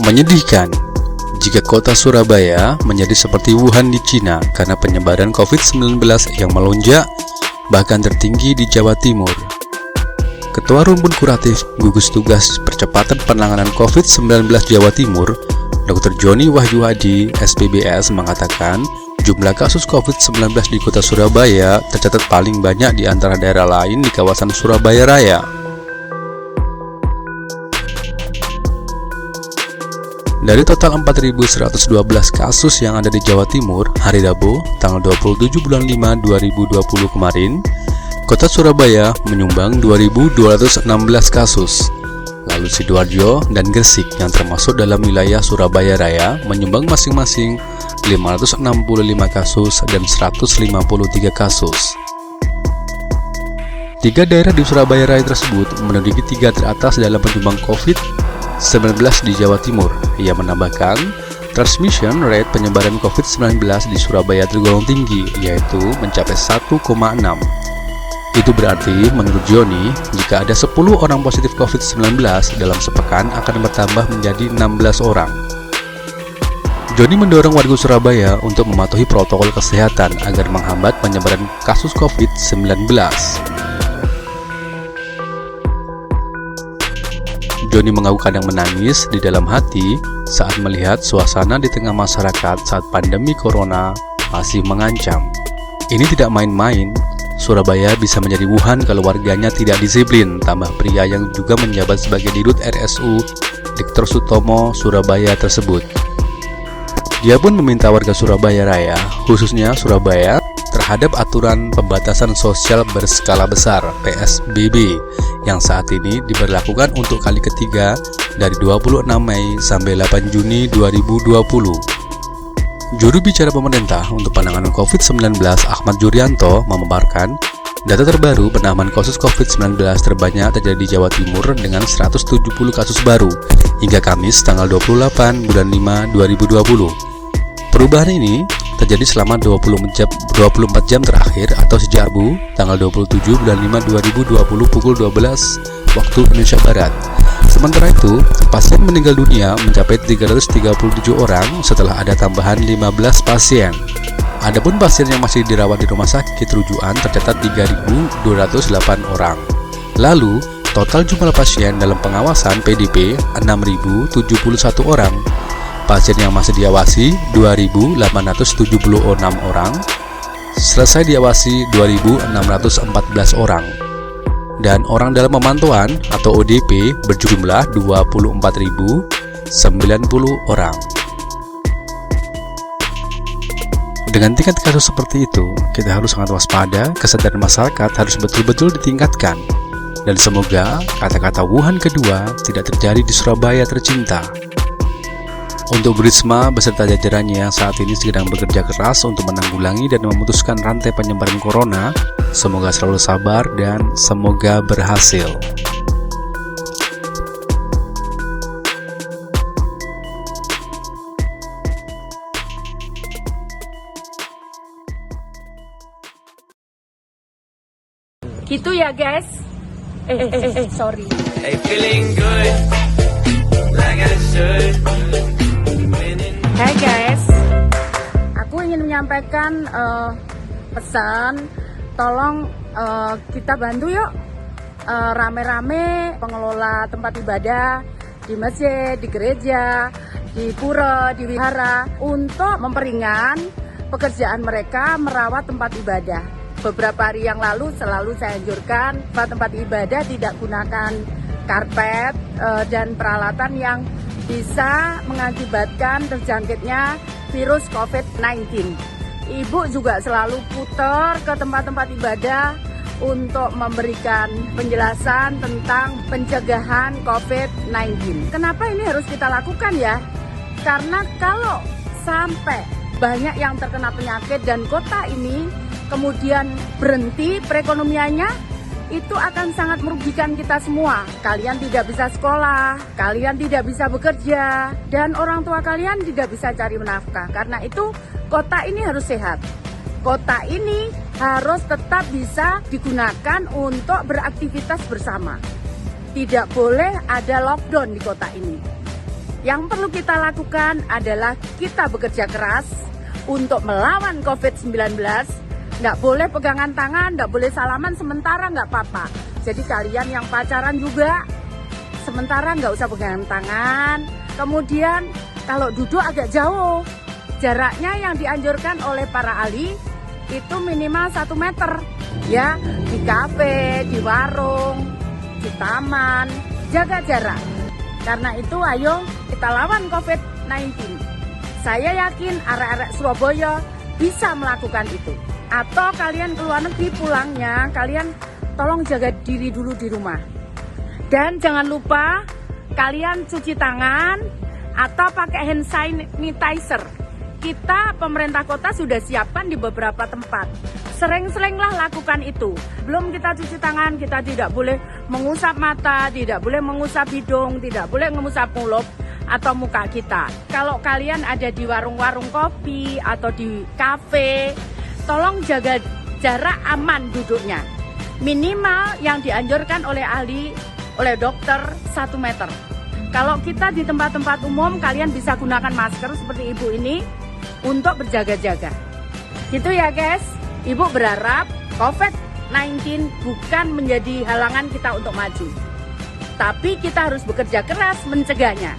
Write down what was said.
Menyedihkan jika kota Surabaya menjadi seperti Wuhan di Cina karena penyebaran COVID-19 yang melonjak, bahkan tertinggi di Jawa Timur. Ketua Rumpun Kuratif Gugus Tugas Percepatan Penanganan COVID-19 Jawa Timur, Dr. Joni Wahyu Hadi, SPBS, mengatakan jumlah kasus COVID-19 di kota Surabaya tercatat paling banyak di antara daerah lain di kawasan Surabaya Raya. Dari total 4.112 kasus yang ada di Jawa Timur, hari Rabu, tanggal 27 bulan 5 2020 kemarin, kota Surabaya menyumbang 2.216 kasus. Lalu Sidoarjo dan Gresik yang termasuk dalam wilayah Surabaya Raya menyumbang masing-masing 565 kasus dan 153 kasus. Tiga daerah di Surabaya Raya tersebut menduduki tiga teratas dalam penyumbang COVID-19 di Jawa Timur. Ia menambahkan, transmission rate penyebaran COVID-19 di Surabaya tergolong tinggi, yaitu mencapai 1,6. Itu berarti, menurut Joni, jika ada 10 orang positif COVID-19 dalam sepekan akan bertambah menjadi 16 orang. Joni mendorong warga Surabaya untuk mematuhi protokol kesehatan agar menghambat penyebaran kasus COVID-19. Joni mengaku kadang menangis di dalam hati saat melihat suasana di tengah masyarakat saat pandemi corona masih mengancam. Ini tidak main-main. Surabaya bisa menjadi Wuhan kalau warganya tidak disiplin, tambah pria yang juga menjabat sebagai Dirut RSU Dr. Sutomo Surabaya tersebut. Dia pun meminta warga Surabaya Raya, khususnya Surabaya, terhadap aturan pembatasan sosial berskala besar PSBB yang saat ini diberlakukan untuk kali ketiga dari 26 Mei sampai 8 Juni 2020. Juru bicara pemerintah untuk penanganan COVID-19 Ahmad Yuryanto memaparkan data terbaru penambahan kasus COVID-19 terbanyak terjadi di Jawa Timur dengan 170 kasus baru hingga Kamis tanggal 28 bulan 5 2020. Perubahan ini terjadi selama 24 jam terakhir atau sejak Rabu tanggal 27 bulan 5 2020 pukul 12 waktu Indonesia Barat. Sementara itu, pasien meninggal dunia mencapai 337 orang setelah ada tambahan 15 pasien. Adapun pasien yang masih dirawat di rumah sakit rujukan tercatat 3.208 orang. Lalu, total jumlah pasien dalam pengawasan PDP 6.071 orang. Pasien yang masih diawasi 2.876 orang, selesai diawasi 2.614 orang, dan orang dalam pemantauan atau ODP berjumlah 24.090 orang. Dengan tingkat kasus seperti itu, kita harus sangat waspada, kesadaran masyarakat harus betul-betul ditingkatkan, dan semoga kata-kata Wuhan kedua tidak terjadi di Surabaya tercinta. Untuk Bu Risma beserta jajarannya yang saat ini sedang bekerja keras untuk menanggulangi dan memutuskan rantai penyebaran corona, semoga selalu sabar dan semoga berhasil. Gitu ya guys. Sorry. Hey, feeling good, like I should. Hai guys, aku ingin menyampaikan pesan, tolong kita bantu yuk rame-rame pengelola tempat ibadah di masjid, di gereja, di pura, di wihara untuk memperingan pekerjaan mereka merawat tempat ibadah. Beberapa hari yang lalu selalu saya anjurkan tempat ibadah tidak gunakan karpet dan peralatan yang bisa mengakibatkan terjangkitnya virus COVID-19. Ibu juga selalu putar ke tempat-tempat ibadah untuk memberikan penjelasan tentang pencegahan COVID-19. Kenapa ini harus kita lakukan ya? Karena kalau sampai banyak yang terkena penyakit dan kota ini kemudian berhenti perekonomiannya, itu akan sangat merugikan kita semua. Kalian tidak bisa sekolah, kalian tidak bisa bekerja, dan orang tua kalian tidak bisa cari nafkah. Karena itu kota ini harus sehat. Kota ini harus tetap bisa digunakan untuk beraktivitas bersama. Tidak boleh ada lockdown di kota ini. Yang perlu kita lakukan adalah kita bekerja keras untuk melawan COVID-19. Nggak boleh pegangan tangan, nggak boleh salaman sementara, nggak apa-apa. Jadi kalian yang pacaran juga sementara nggak usah pegangan tangan. Kemudian kalau duduk agak jauh, jaraknya yang dianjurkan oleh para ahli itu minimal 1 meter. Ya, di kafe, di warung, di taman, jaga jarak. Karena itu ayo kita lawan COVID-19. Saya yakin arek-arek Surabaya bisa melakukan itu. Atau kalian ke luar negeri pulangnya, kalian tolong jaga diri dulu di rumah. Dan jangan lupa kalian cuci tangan atau pakai hand sanitizer. Kita pemerintah kota sudah siapkan di beberapa tempat. Sering-seringlah lakukan itu. Belum kita cuci tangan, kita tidak boleh mengusap mata, tidak boleh mengusap hidung, tidak boleh mengusap mulut atau muka kita. Kalau kalian ada di warung-warung kopi atau di kafe, tolong jaga jarak aman duduknya. Minimal yang dianjurkan oleh ahli, oleh dokter 1 meter. Kalau kita di tempat-tempat umum, kalian bisa gunakan masker seperti ibu ini untuk berjaga-jaga. Gitu ya guys. Ibu berharap COVID-19 bukan menjadi halangan kita untuk maju. Tapi kita harus bekerja keras mencegahnya.